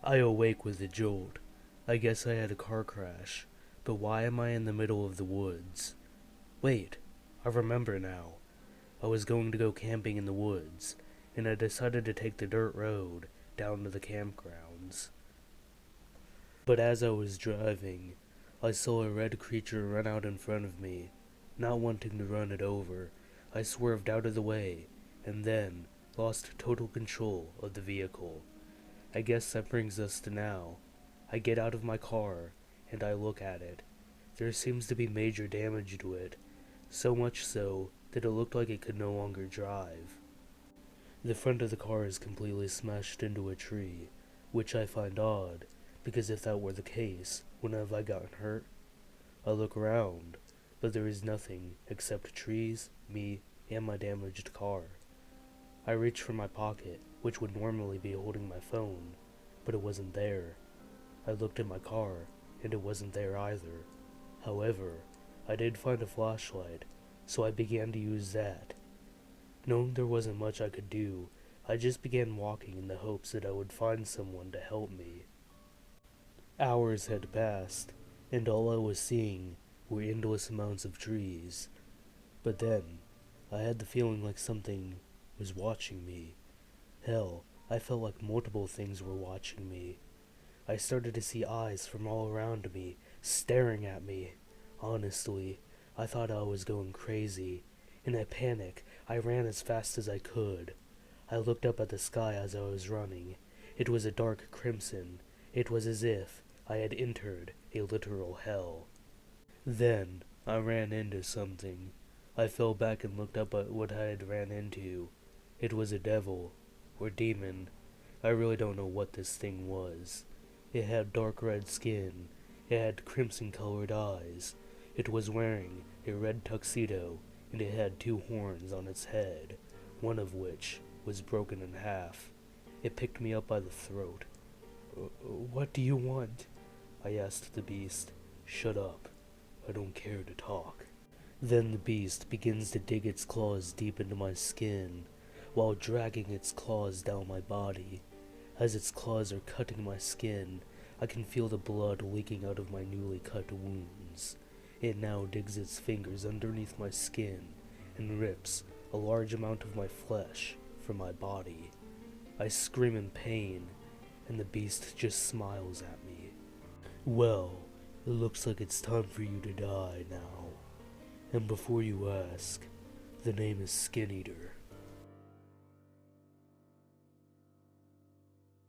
I awake with a jolt. I guess I had a car crash, but why am I in the middle of the woods? Wait, I remember now. I was going to go camping in the woods, and I decided to take the dirt road down to the campgrounds. But as I was driving, I saw a red creature run out in front of me. Not wanting to run it over, I swerved out of the way, and then lost total control of the vehicle. I guess that brings us to now. I get out of my car, and I look at it. There seems to be major damage to it, so much so that it looked like it could no longer drive. The front of the car is completely smashed into a tree, which I find odd, because if that were the case, wouldn't have I gotten hurt? I look around, but there is nothing except trees, me, and my damaged car. I reach for my pocket, which would normally be holding my phone, but it wasn't there. I looked in my car, and it wasn't there either. However, I did find a flashlight, so I began to use that. Knowing there wasn't much I could do, I just began walking in the hopes that I would find someone to help me. Hours had passed, and all I was seeing were endless amounts of trees. But then, I had the feeling like something was watching me. Hell, I felt like multiple things were watching me. I started to see eyes from all around me, staring at me. Honestly, I thought I was going crazy. In a panic, I ran as fast as I could. I looked up at the sky as I was running. It was a dark crimson. It was as if I had entered a literal hell. Then, I ran into something. I fell back and looked up at what I had ran into. It was a devil, or demon. I really don't know what this thing was. It had dark red skin. It had crimson-colored eyes. It was wearing a red tuxedo, and it had 2 horns on its head, one of which was broken in half. It picked me up by the throat. "What do you want?" I asked the beast. "Shut up. I don't care to talk." Then the beast begins to dig its claws deep into my skin, while dragging its claws down my body. As its claws are cutting my skin, I can feel the blood leaking out of my newly cut wounds. It now digs its fingers underneath my skin and rips a large amount of my flesh from my body. I scream in pain, and the beast just smiles at me. "Well, it looks like it's time for you to die now. And before you ask, the name is Skin Eater."